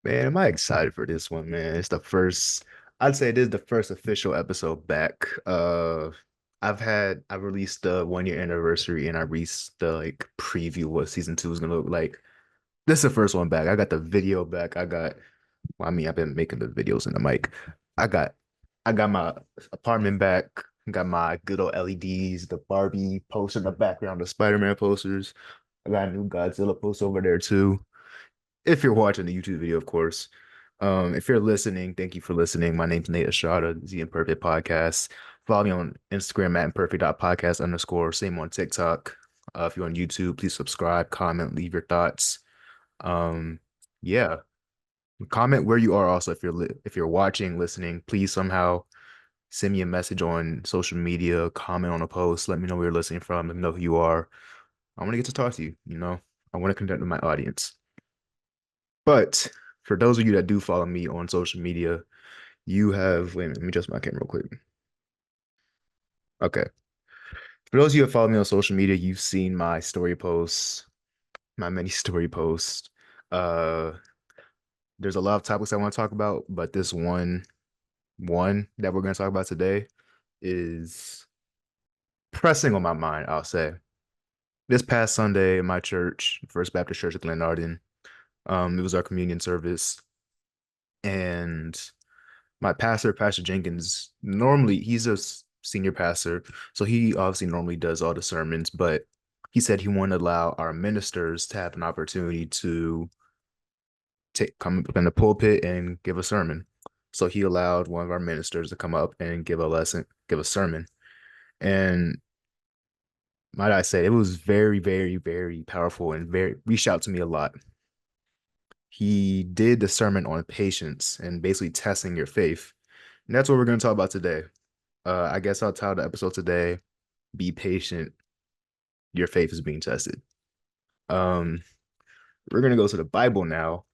Man, am I excited for this one, man. I'd say this is the first official episode back. I released the 1 year anniversary and I released the preview what season two is gonna look like. This is the first one back. I got the video back. I've been making the videos in the mic. I got, I got my apartment back. Got my good old LEDs, the Barbie poster in the background, the Spider-Man posters. I got a new Godzilla poster over there too. If you're watching the YouTube video, of course. If you're listening, thank you for listening. My name's Nate Estrada, the Imperfect Podcast. Follow me on Instagram at imperfect.podcast underscore. Same on TikTok. If you're on YouTube, please subscribe, comment, leave your thoughts. Um, yeah, comment where you are. Also, if you're watching, listening, please somehow send me a message on social media, comment on a post, let me know where you're listening from, let me know who you are. I want to get to talk to you. I want to connect with my audience. But for those of you that do follow me on social media, wait a minute, let me adjust my camera real quick. Okay. For those of you that follow me on social media, you've seen my story posts, my many story posts. Uh, there's a lot of topics I want to talk about, but this one that we're going to talk about today is pressing on my mind, I'll say. This past Sunday in my church, First Baptist Church of Glenarden, it was our communion service, and my pastor, Pastor Jenkins, normally he's a senior pastor, so he obviously normally does all the sermons, but he said he wanted to allow our ministers to have an opportunity to come up in the pulpit and give a sermon. So he allowed one of our ministers to come up and give a sermon. And might I say, it was very, very, very powerful and very reached out to me a lot. He did the sermon on patience and basically testing your faith. And that's what we're going to talk about today. I guess I'll title the episode today, Be Patient, Your Faith is Being Tested. Um, we're gonna go to the Bible now.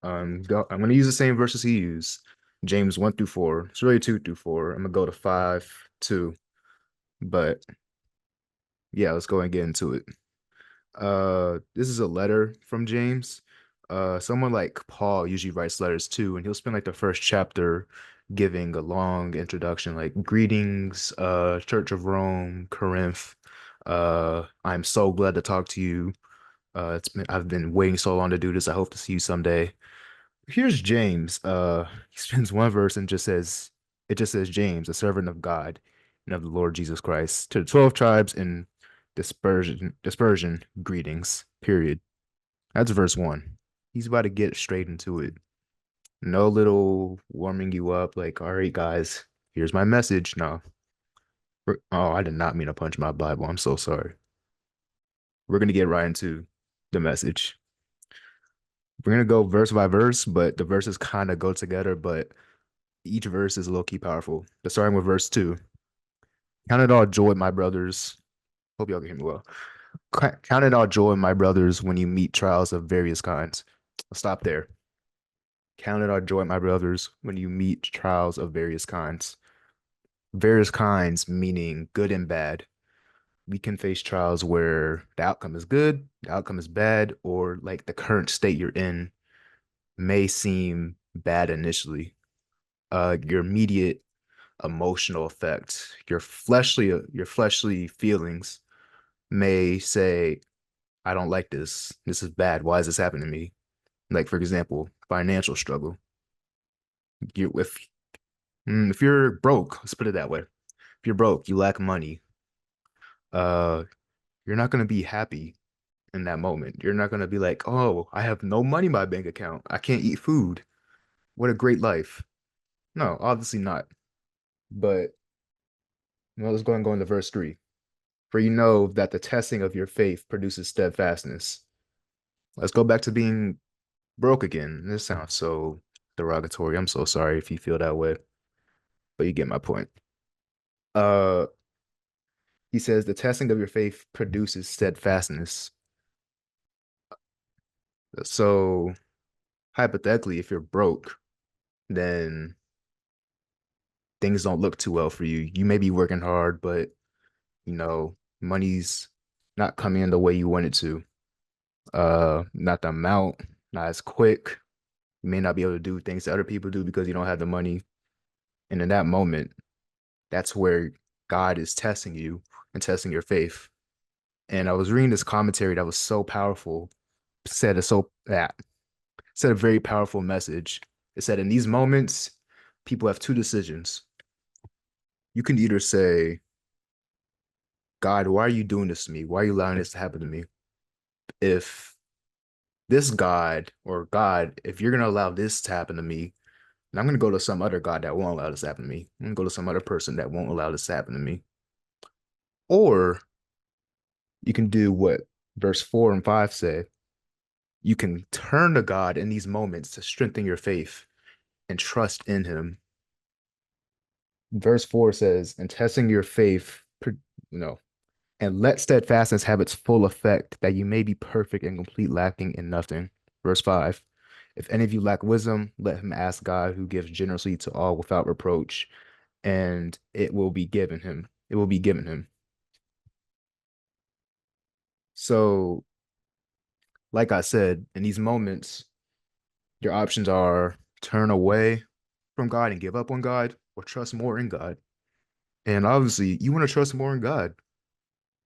I'm gonna use the same verses he used. James 1 through 4. It's really 2 through 4. I'm gonna go to 5, 2. But yeah, let's go and get into it. This is a letter from James. Someone like Paul usually writes letters too, and he'll spend like the first chapter giving a long introduction, like greetings, Church of Rome, Corinth. I'm so glad to talk to you. I've been waiting so long to do this. I hope to see you someday. Here's James. He spends one verse and it just says James, a servant of God and of the Lord Jesus Christ, to the 12 tribes in dispersion, greetings. Period. That's verse one. He's about to get straight into it. No little warming you up, like, all right, guys, here's my message. No. Oh, I did not mean to punch my Bible. I'm so sorry. We're gonna get right into the message. We're gonna go verse by verse, but the verses kind of go together, but each verse is low-key powerful. But starting with verse 2. Count it all joy, my brothers. Hope y'all can hear me well. Count it all joy, my brothers, when you meet trials of various kinds. I'll stop there. Count it all joy, my brothers, when you meet trials of various kinds. Various kinds meaning good and bad. We can face trials where the outcome is good, the outcome is bad, or like the current state you're in may seem bad initially. Your immediate emotional effect, your fleshly feelings may say, I don't like this. This is bad. Why is this happening to me? Like, for example, financial struggle. You if you're broke, let's put it that way. If you're broke, you lack money, uh, you're not gonna be happy in that moment. You're not gonna be like, oh, I have no money in my bank account. I can't eat food. What a great life. No, obviously not. But let's go and go into verse 3. For you know that the testing of your faith produces steadfastness. Let's go back to being broke again. This sounds so derogatory. I'm so sorry if you feel that way, but you get my point. Uh, he says the testing of your faith produces steadfastness. So hypothetically, if you're broke, then things don't look too well for you. You may be working hard, but money's not coming in the way you want it to. Not the amount, not as quick. You may not be able to do things that other people do because you don't have the money. And in that moment, that's where God is testing you and testing your faith. And I was reading this commentary that was so powerful, said a very powerful message. It said in these moments, people have two decisions. You can either say, God, why are you doing this to me? Why are you allowing this to happen to me? If this God or God, if you're gonna allow this to happen to me, then I'm gonna go to some other God that won't allow this to happen to me. I'm gonna go to some other person that won't allow this to happen to me. Or you can do what verse 4 and 5 say. You can turn to God in these moments to strengthen your faith and trust in him. Verse 4 says, and testing your faith, you know, and let steadfastness have its full effect, that you may be perfect and complete, lacking in nothing. Verse 5, if any of you lack wisdom, let him ask God, who gives generously to all without reproach, and it will be given him. It will be given him. So, like I said, in these moments, your options are turn away from God and give up on God, or trust more in God. And obviously, you want to trust more in God.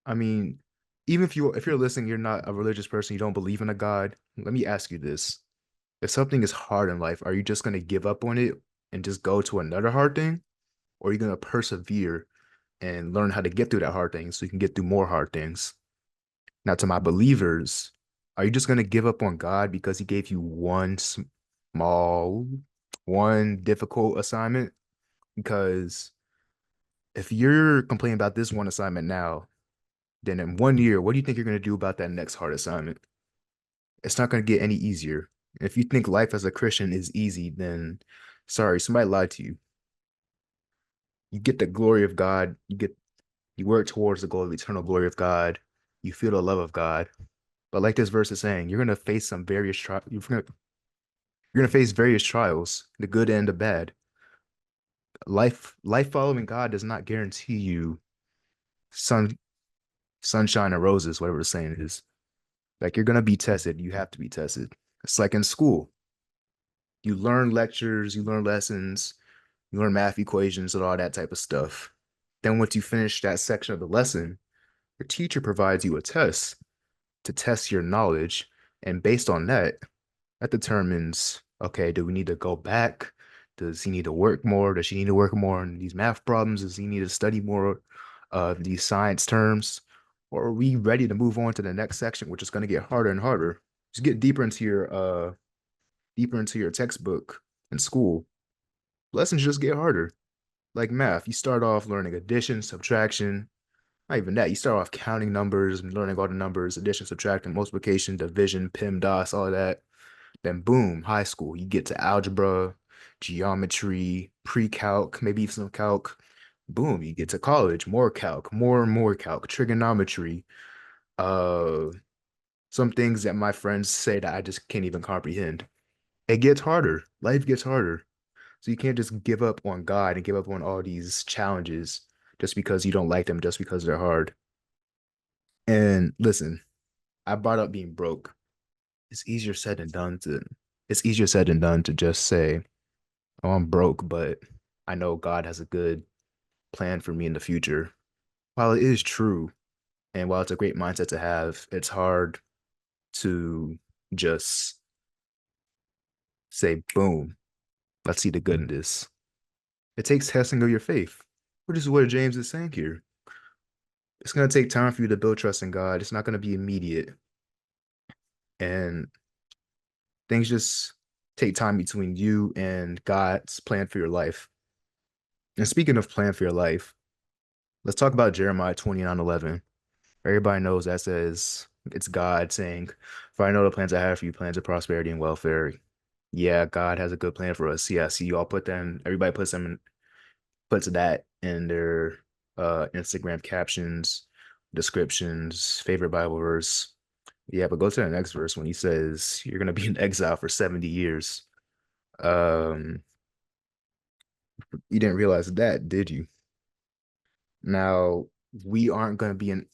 I mean, even if you're listening, you're not a religious person, you don't believe in a God. Let me ask you this. If something is hard in life, are you just going to give up on it and just go to another hard thing? Or are you going to persevere and learn how to get through that hard thing so you can get through more hard things? Now, to my believers, are you just going to give up on God because he gave you small, one difficult assignment? Because if you're complaining about this one assignment now, then in 1 year, what do you think you're going to do about that next hard assignment? It's not going to get any easier. If you think life as a Christian is easy, then sorry, somebody lied to you. You get the glory of God. You work towards the goal of eternal glory of God. You feel the love of God. But like this verse is saying, you're gonna face some various you're gonna face various trials, the good and the bad. Life following God does not guarantee you sun sunshine and roses, whatever the saying is. Like you're gonna be tested. You have to be tested. It's like in school. You learn lectures, you learn lessons, you learn math equations and all that type of stuff. Then once you finish that section of the lesson, your teacher provides you a test to test your knowledge. And based on that, that determines, okay, do we need to go back? Does he need to work more? Does she need to work more on these math problems? Does he need to study more of these science terms? Or are we ready to move on to the next section, which is going to get harder and harder? Just get deeper into your textbook in school. Lessons just get harder. Like math, you start off learning addition, subtraction, not even that. You start off counting numbers and learning all the numbers, addition, subtraction, multiplication, division, PEMDAS, all of that. Then boom, high school, you get to algebra, geometry, pre-calc, maybe even some calc. Boom, you get to college, more calc, more and more calc, trigonometry, uh, some things that my friends say that I just can't even comprehend. It gets harder. Life gets harder. So you can't just give up on God and give up on all these challenges just because you don't like them, just because they're hard. And listen, I brought up being broke. It's easier said than done to it's easier said than done to just say, "Oh, I'm broke, but I know God has a good plan for me in the future." While it is true, and while it's a great mindset to have, it's hard to just say, "Boom, let's see the good in this." It takes testing of your faith, which is what James is saying here. It's going to take time for you to build trust in God. It's not going to be immediate. And things just take time between you and God's plan for your life. And speaking of plan for your life, let's talk about Jeremiah 29:11. Everybody knows that says it's God saying, "For I know the plans I have for you, plans of prosperity and welfare." Yeah, God has a good plan for us. Yeah, see, you all put them, everybody puts that in their Instagram captions, descriptions, favorite Bible verse. Yeah, but go to the next verse when he says you're gonna be in exile for 70 years. Um, you didn't realize that, did you? Now, we aren't gonna be in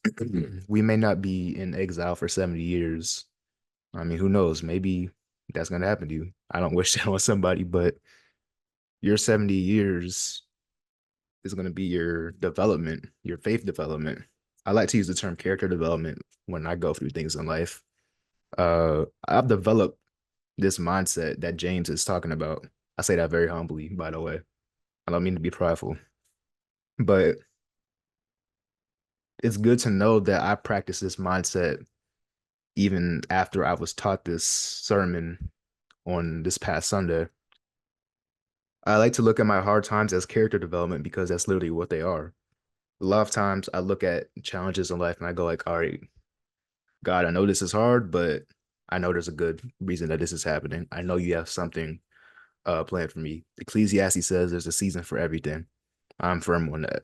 we may not be in exile for 70 years. I mean, who knows? Maybe that's gonna happen to you. I don't wish that on somebody, but your 70 years is going to be your development, your faith development. I like to use the term character development when I go through things in life. I've developed this mindset that James is talking about. I say that very humbly, by the way. I don't mean to be prideful, but it's good to know that I practice this mindset even after I was taught this sermon on this past Sunday. I like to look at my hard times as character development because that's literally what they are. A lot of times I look at challenges in life and I go like, all right, God, I know this is hard, but I know there's a good reason that this is happening. I know you have something planned for me. Ecclesiastes says there's a season for everything. I'm firm on that.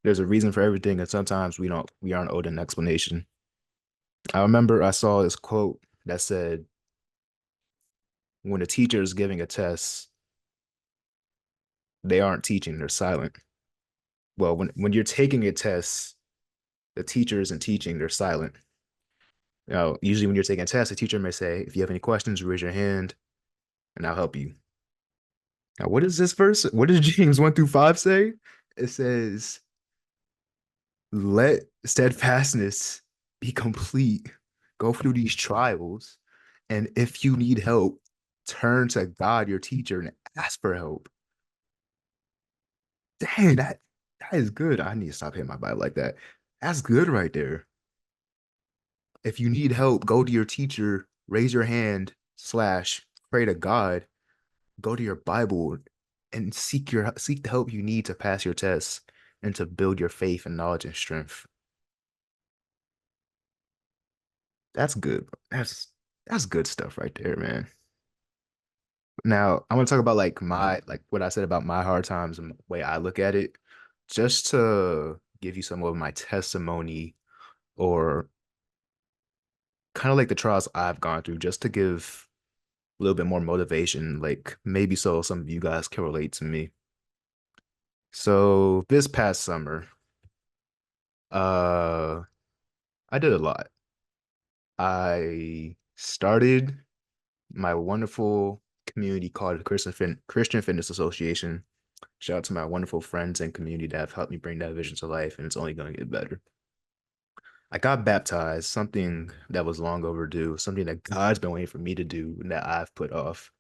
There's a reason for everything, and sometimes we aren't owed an explanation. I remember I saw this quote that said, when a teacher is giving a test, they aren't teaching, they're silent. Well, when you're taking a test, the teacher isn't teaching, they're silent. Usually when you're taking a test, the teacher may say, if you have any questions, raise your hand and I'll help you. Now, what is this verse? What does James 1 through 5 say? It says, let steadfastness be complete. Go through these trials. And if you need help, turn to God, your teacher, and ask for help. Dang, that is good. I need to stop hitting my Bible like that. That's good right there. If you need help, go to your teacher, raise your hand, slash, pray to God, go to your Bible and seek the help you need to pass your tests and to build your faith and knowledge and strength. That's good. That's good stuff right there, man. Now, I want to talk about like what I said about my hard times and the way I look at it, just to give you some of my testimony or kind of like the trials I've gone through, just to give a little bit more motivation, like maybe so some of you guys can relate to me. So this past summer, uh, I did a lot. I started my wonderful community called Christian Fitness Association. Shout out to my wonderful friends and community that have helped me bring that vision to life, and it's only going to get better. I got baptized, something that was long overdue, something that God's been waiting for me to do and that I've put off.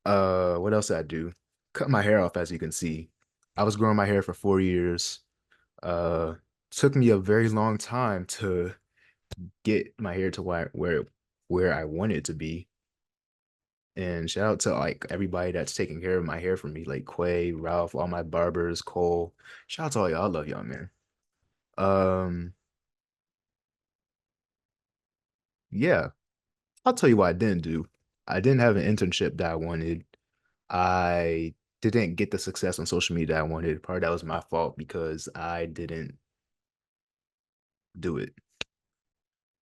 What else did I do? Cut my hair off, as you can see. I was growing my hair for 4 years. Uh, Took me a very long time to get my hair to where I want it to be. And shout out to like everybody that's taking care of my hair for me, like Quay, Ralph, all my barbers, Cole. Shout out to all y'all. I love y'all, man. Um, yeah, I'll tell you what I didn't do. I didn't have an internship that I wanted. I didn't get the success on social media that I wanted. Part of that was my fault because I didn't do it.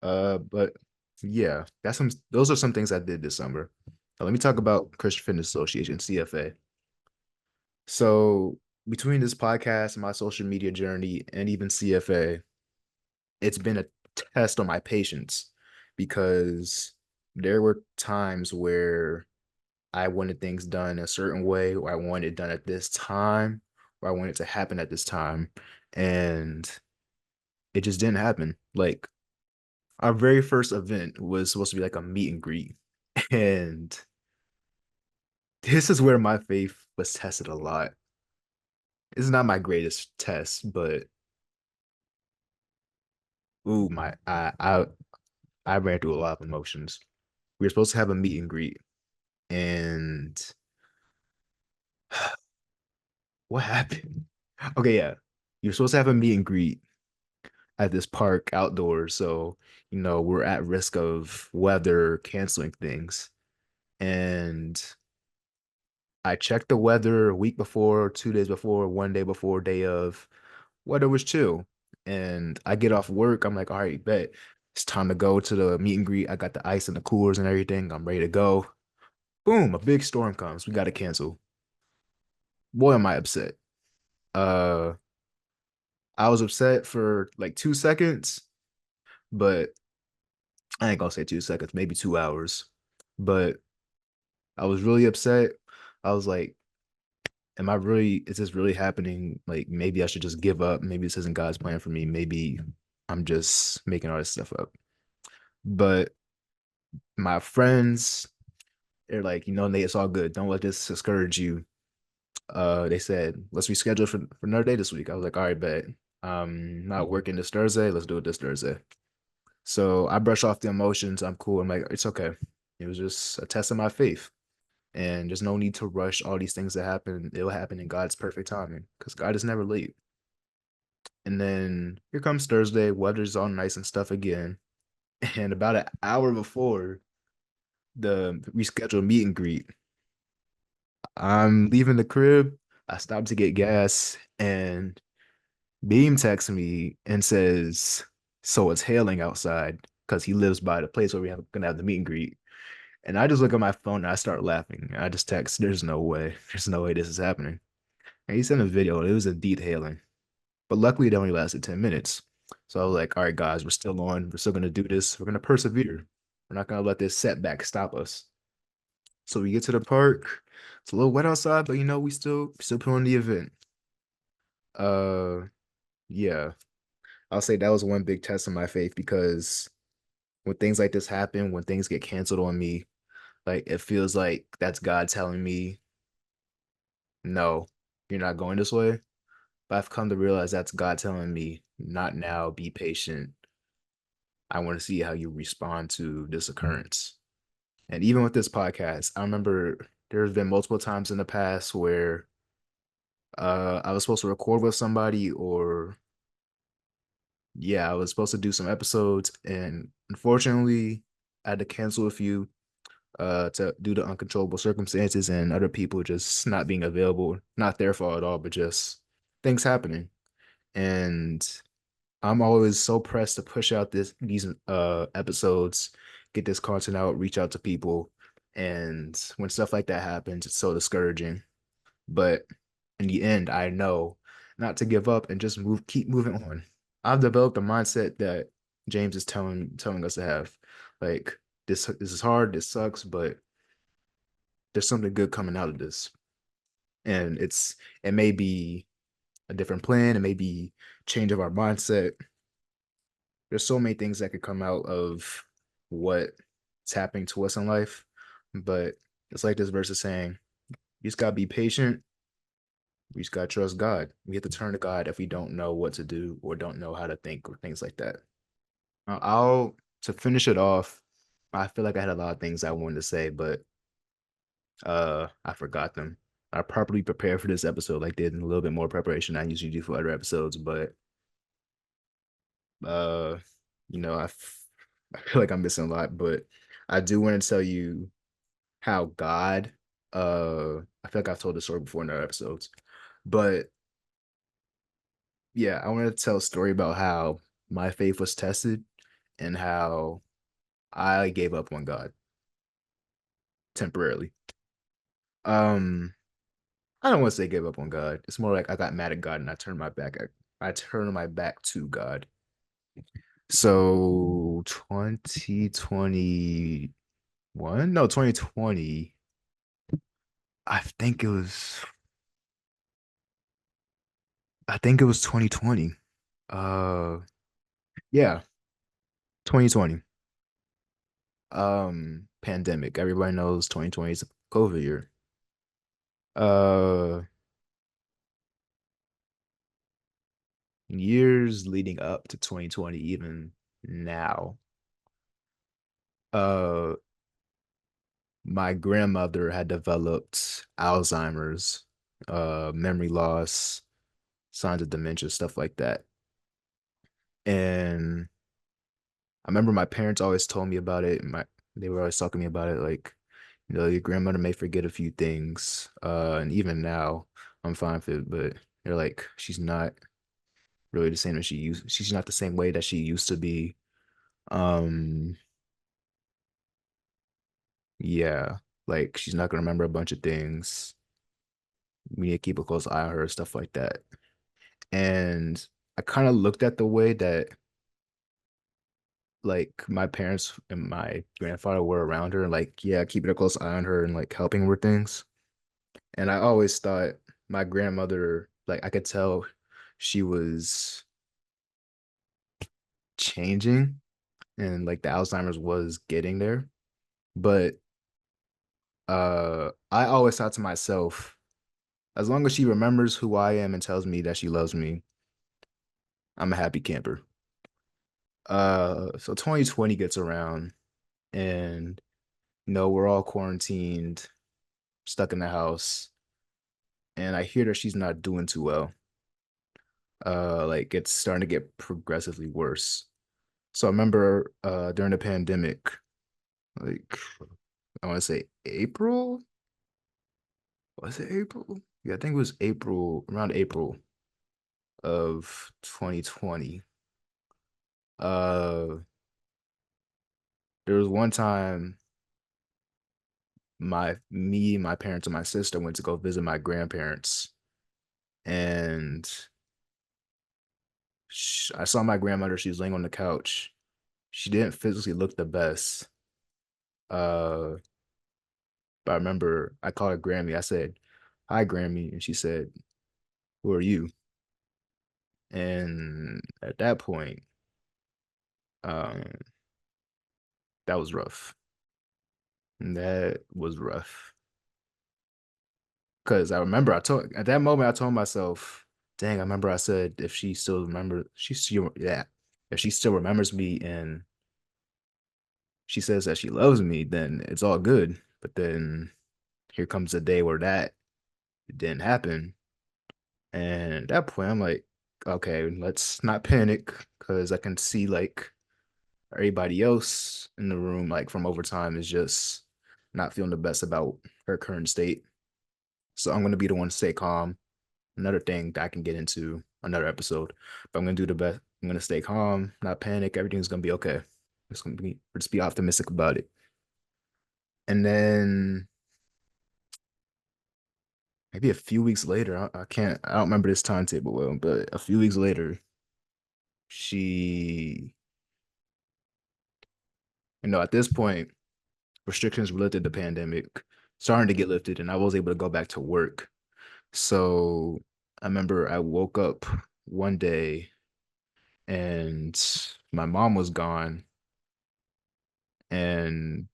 But yeah, those are some things I did this summer. Let me talk about Christian Fitness Association, CFA. So between this podcast and my social media journey and even CFA, it's been a test on my patience because there were times where I wanted things done a certain way, or I wanted it done at this time, or I wanted it to happen at this time. And it just didn't happen. Like our very first event was supposed to be like a meet and greet. And this is where my faith was tested a lot. It's not my greatest test, but ooh, I ran through a lot of emotions. We were supposed to have a meet and greet, and what happened? Okay, yeah. You're supposed to have a meet and greet at this park outdoors, so we're at risk of weather canceling things. And I checked the weather a week before, 2 days before, one day before, day of. Weather was chill. And I get off work. I'm like, all right, bet. It's time to go to the meet and greet. I got the ice and the coolers and everything. I'm ready to go. Boom, a big storm comes. We got to cancel. Boy, am I upset. Uh, I was upset for like 2 seconds, but I ain't gonna say 2 seconds, maybe 2 hours. But I was really upset. I was like, am I really, is this really happening? Like, maybe I should just give up. Maybe this isn't God's plan for me. Maybe I'm just making all this stuff up. But my friends, they're like, Nate, it's all good. Don't let this discourage you. They said, let's reschedule for another day this week. I was like, all right, bet. Not working this Thursday. Let's do it this Thursday. So I brush off the emotions. I'm cool. I'm like, it's okay. It was just a test of my faith. And there's no need to rush all these things that happen. It'll happen in God's perfect timing because God is never late. And then here comes Thursday, weather's all nice and stuff again. And about an hour before the rescheduled meet and greet, I'm leaving the crib. I stop to get gas, and Beam texts me and says, "So it's hailing outside," because he lives by the place where gonna have the meet and greet. And I just look at my phone and I start laughing. I just text, "There's no way. There's no way this is happening." And he sent a video. It was indeed hailing. But luckily, it only lasted 10 minutes. So I was like, all right, guys, we're still on. We're still going to do this. We're going to persevere. We're not going to let this setback stop us. So we get to the park. It's a little wet outside, but we still put on the event. Uh, yeah, I'll say that was one big test of my faith because when things like this happen, when things get canceled on me, like it feels like that's God telling me, no, you're not going this way. But I've come to realize that's God telling me, not now, be patient. I want to see how you respond to this occurrence. And even with this podcast, I remember there's been multiple times in the past where I was supposed to record with somebody, or yeah, I was supposed to do some episodes, and unfortunately, I had to cancel a few to due to uncontrollable circumstances and other people just not being available. Not their fault at all, but just things happening. And I'm always so pressed to push out these episodes, get this content out, reach out to people. And when stuff like that happens, it's so discouraging. But in the end, I know not to give up and just keep moving on. I've developed a mindset that James is telling us to have. Like this is hard, this sucks, but there's something good coming out of this. And it may be a different plan, it may be change of our mindset. There's so many things that could come out of what's happening to us in life. But it's like this verse is saying, you just gotta be patient. We just gotta trust God. We have to turn to God if we don't know what to do or don't know how to think or things like that. I'll to finish it off. I feel like I had a lot of things I wanted to say, but I forgot them. I properly prepared for this episode, like did a little bit more preparation than I usually do for other episodes, but uh, I feel like I'm missing a lot, but I do want to tell you how God, I feel like I've told this story before in other episodes, but yeah, I want to tell a story about how my faith was tested and how I gave up on God temporarily. Um, I don't want to say give up on God. It's more like I got mad at God and I turned my back to God. So 2021, no, 2020. I think it was I think it was 2020. Uh yeah, 2020. Pandemic. Everybody knows 2020 is a COVID year. Uh Years leading up to 2020, even now. Uh my grandmother had developed Alzheimer's, memory loss, signs of dementia, stuff like that. And I remember my parents always told me about it. They were always talking to me about it, like, your grandmother may forget a few things. And even now, I'm fine with it, but they're like, she's not really the same as she's not the same way that she used to be. Um, yeah, like she's not gonna remember a bunch of things. We need to keep a close eye on her, stuff like that. And I kind of looked at the way that like my parents and my grandfather were around her, and like yeah, keeping a close eye on her and like helping her with things. And I always thought my grandmother, like I could tell she was changing and like the Alzheimer's was getting there. But I always thought to myself, as long as she remembers who I am and tells me that she loves me, I'm a happy camper. So 2020 gets around and we're all quarantined, stuck in the house, and I hear that she's not doing too well. Like it's starting to get progressively worse. So I remember during the pandemic, like I want to say April. Was it April? Yeah, I think it was April, around April of 2020. Uh, there was one time my parents, and my sister went to go visit my grandparents, and I saw my grandmother. She was laying on the couch. She didn't physically look the best. Uh, but I remember I called her Grammy. I said, "Hi, Grammy," and she said, "Who are you?" And at that point, um, that was rough. That was rough. Cause I remember I told at that moment I told myself, dang, I remember I said if she still remember she still yeah, if she still remembers me and she says that she loves me, then it's all good. But then here comes a day where that didn't happen. And at that point I'm like, okay, let's not panic because I can see like everybody else in the room, like from overtime, is just not feeling the best about her current state. So I'm gonna be the one to stay calm. Another thing that I can get into another episode, but I'm gonna do the best. I'm gonna stay calm, not panic. Everything's gonna be okay. It's gonna be just be optimistic about it. And then maybe a few weeks later, I don't remember this timetable well, but a few weeks later, she, at this point, restrictions related to the pandemic starting to get lifted, and I was able to go back to work. So I remember I woke up one day and my mom was gone, and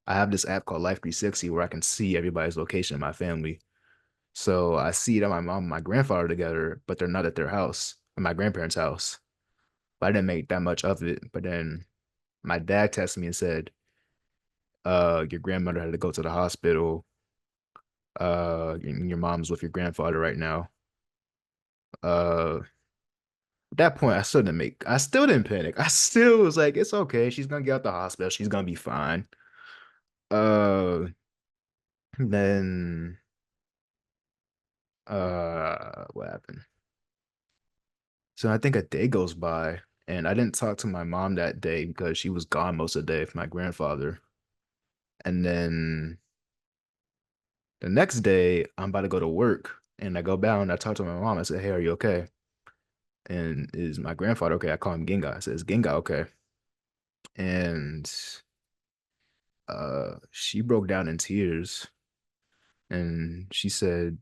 I have this app called Life 360 where I can see everybody's location in my family. So I see that my mom and my grandfather together, but they're not at their house, at my grandparents' house. But I didn't make that much of it. But then my dad texted me and said, your grandmother had to go to the hospital. Your mom's with your grandfather right now. At that point, I still didn't panic. I still was like, it's okay. She's gonna get out the hospital. She's gonna be fine. Uh, then, what happened? So I think a day goes by, and I didn't talk to my mom that day because she was gone most of the day with my grandfather. And then the next day, I'm about to go to work, and I go down. I talk to my mom. I said, "Hey, are you okay?" And is my grandfather okay? I call him Ginga. I says, "Ginga, okay?" And she broke down in tears, and she said,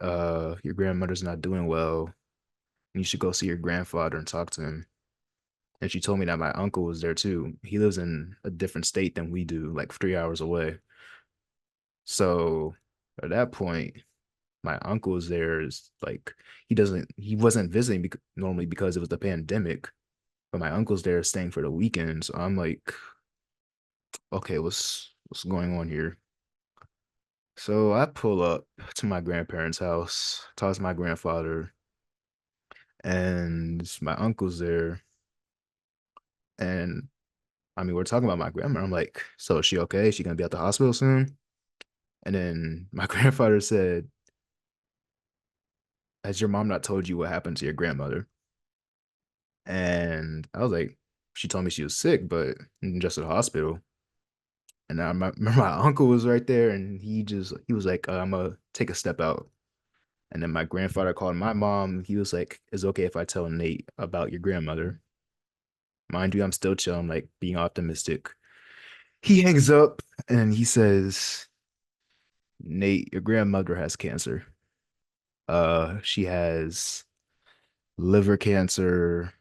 your grandmother's not doing well. You should go see your grandfather and talk to him." And she told me that my uncle was there too. He lives in a different state than we do, like 3 hours away. So at that point, my uncle is there is like he wasn't visiting normally because it was the pandemic, but my uncle's there staying for the weekend. So I'm like, okay, what's going on here? So I pull up to my grandparents' house, talk to my grandfather, and my uncle's there. And I mean, we're talking about my grandma. I'm like, so is she okay? Is she gonna be at the hospital soon? And then my grandfather said, "Has your mom not told you what happened to your grandmother?" And I was like, "She told me she was sick, but just at the hospital." And I remember my uncle was right there, and he was like, "I'm gonna take a step out." And then my grandfather called my mom. He was like, "Is it okay if I tell Nate about your grandmother?" Mind you, I'm still chill. I'm like being optimistic. He hangs up and he says, Nate, your grandmother has cancer. She has liver cancer.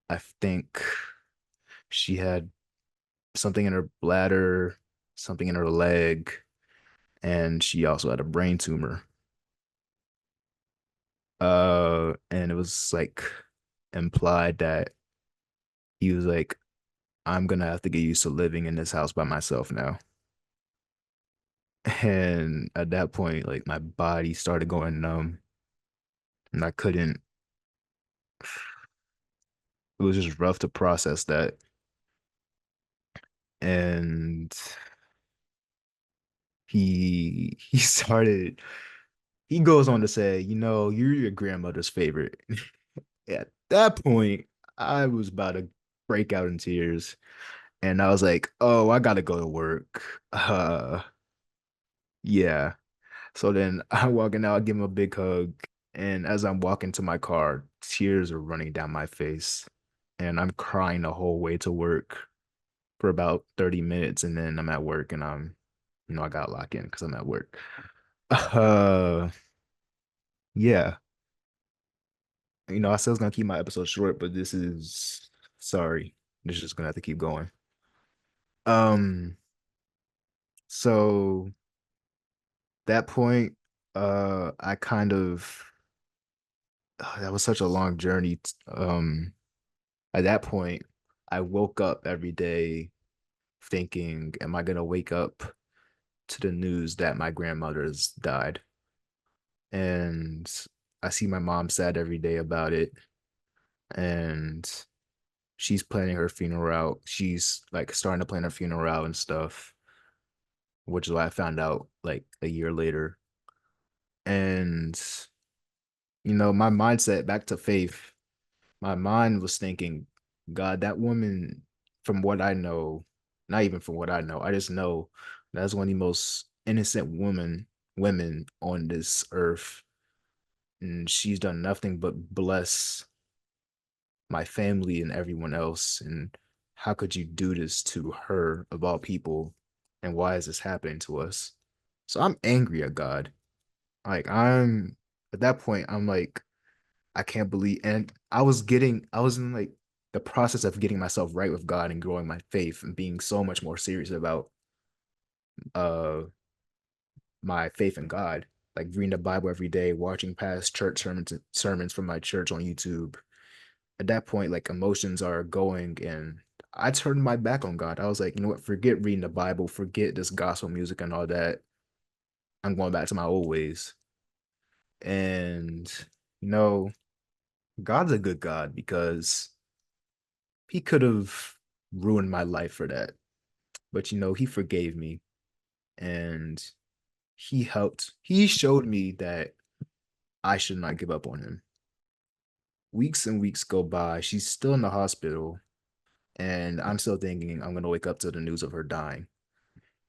I think she had something in her bladder, something in her leg, and she also had a brain tumor. And it was like implied that he was like, I'm gonna have to get used to living in this house by myself now. And at that point, like my body started going numb and I couldn't, it was just rough to process that. And he started, he goes on to say, you're your grandmother's favorite. At that point, I was about to break out in tears. And I was like, oh, I gotta go to work. Yeah. So then I'm walking out, I give him a big hug. And as I'm walking to my car, tears are running down my face. And I'm crying the whole way to work for about 30 minutes. And then I'm at work and I got locked in because I'm at work. Uh, yeah. I said I was gonna keep my episode short, but this is sorry. This is just gonna have to keep going. Um, so that point, I kind of that was such a long journey. At that point, I woke up every day thinking, am I gonna wake up to the news that my grandmother's died? And I see my mom sad every day about it. And she's planning her funeral out. She's like starting to plan her funeral out and stuff, which is what I found out like a year later. And my mindset back to faith, my mind was thinking, God, that woman, from what I know, not even from what I know, I just know that's one of the most innocent women on this earth. And she's done nothing but bless my family and everyone else. And how could you do this to her of all people? And why is this happening to us? So I'm angry at God. Like I'm at that point, I'm like, I can't believe, and I was in like the process of getting myself right with God and growing my faith and being so much more serious about uh my faith in God, like reading the Bible every day, watching past church sermons from my church on YouTube. At that point, like emotions are going, and I turned my back on God. I was like, you know what? Forget reading the Bible, forget this gospel music and all that. I'm going back to my old ways. And you know, God's a good God because he could have ruined my life for that. But he forgave me and he showed me that I should not give up on him. Weeks and weeks go by. She's still in the hospital, and I'm still thinking I'm gonna wake up to the news of her dying.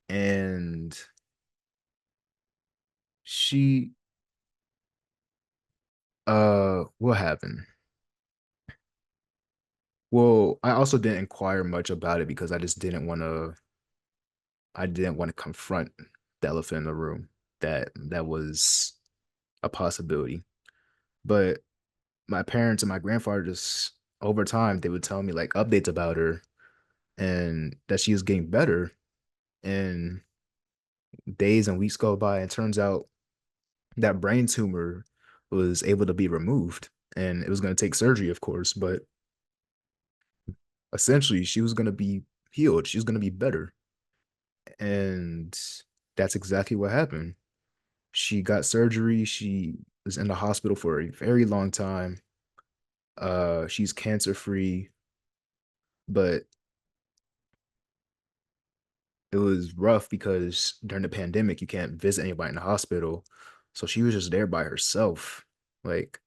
And she what happened? Well, I also didn't inquire much about it because I didn't want to confront the elephant in the room that was a possibility. But my parents and my grandfather just over time they would tell me like updates about her and that she was getting better. And days and weeks go by and turns out that brain tumor was able to be removed and it was going to take surgery, of course, but essentially she was going to be healed. She was going to be better. And that's exactly what happened. She got surgery. She was in the hospital for a very long time. She's cancer free, but it was rough because during the pandemic, you can't visit anybody in the hospital. So she was just there by herself. Like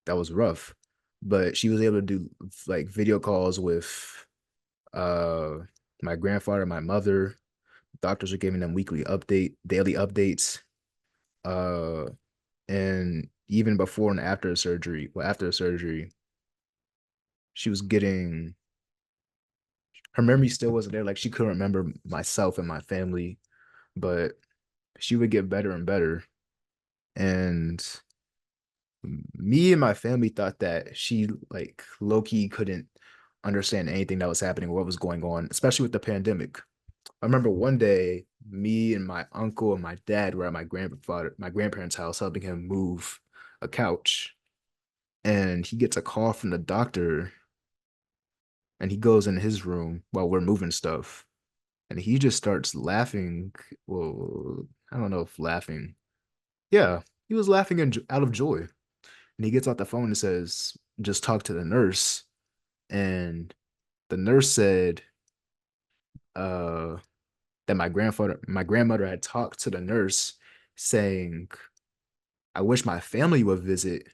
that was rough. But she was able to do like video calls with uh my grandfather, my mother. Doctors are giving them daily updates. Uh and even before and after the surgery, well, after the surgery, she was getting her memory still wasn't there. Like she couldn't remember myself and my family, but she would get better and better. And me and my family thought that she like low key couldn't understand anything that was happening or what was going on, especially with the pandemic. I remember one day, me and my uncle and my dad were at my grandparents' house, helping him move a couch, and he gets a call from the doctor, and he goes in his room while we're moving stuff, and he just starts laughing. Well, I don't know if laughing. Yeah, he was laughing out of joy, and he gets off the phone and says, "Just talk to the nurse," and the nurse said, uh that my grandmother had talked to the nurse saying, I wish my family would visit.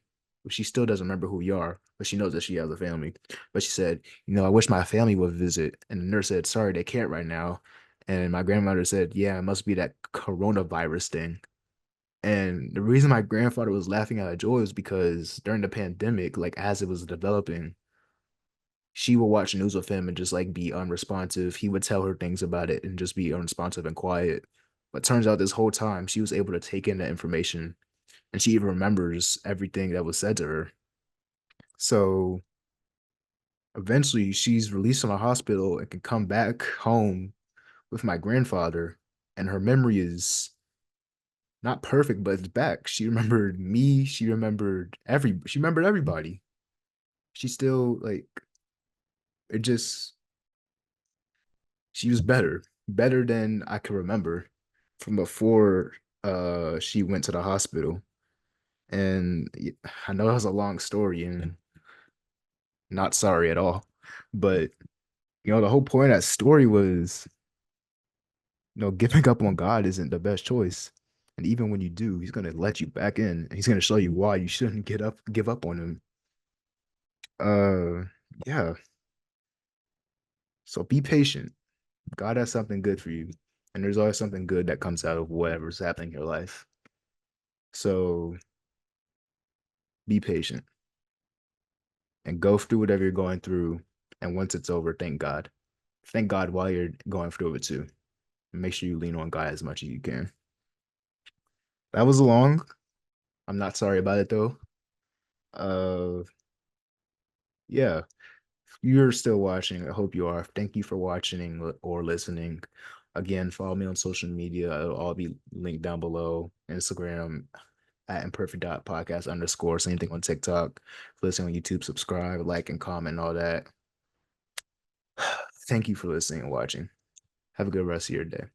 But she still doesn't remember who we are, but she knows that she has a family. But she said, I wish my family would visit. And the nurse said, sorry, they can't right now. And my grandmother said, yeah, it must be that coronavirus thing. And the reason my grandfather was laughing out of joy was because during the pandemic, like as it was developing, she would watch news with him and just like be unresponsive. He would tell her things about it and just be unresponsive and quiet. But turns out this whole time she was able to take in that information and she even remembers everything that was said to her. So eventually she's released from the hospital and can come back home with my grandfather. And her memory is not perfect, but it's back. She remembered me. She remembered everybody. She still like it just she was better than I could remember from before she went to the hospital. And I know it was a long story and not sorry at all. But the whole point of that story was, giving up on God isn't the best choice. And even when you do, he's gonna let you back in and he's gonna show you why you shouldn't give up on him. Uh yeah. So be patient. God has something good for you. And there's always something good that comes out of whatever's happening in your life. So be patient and go through whatever you're going through. And once it's over, thank God. Thank God while you're going through it too. And make sure you lean on God as much as you can. That was long. I'm not sorry about it though. Uh yeah. If you're still watching, I hope you are. Thank you for watching or listening. Again, follow me on social media. It'll all be linked down below. Instagram at imperfect.podcast underscore. Same thing on TikTok. Listen on YouTube, subscribe, like, and comment, and all that. Thank you for listening and watching. Have a good rest of your day.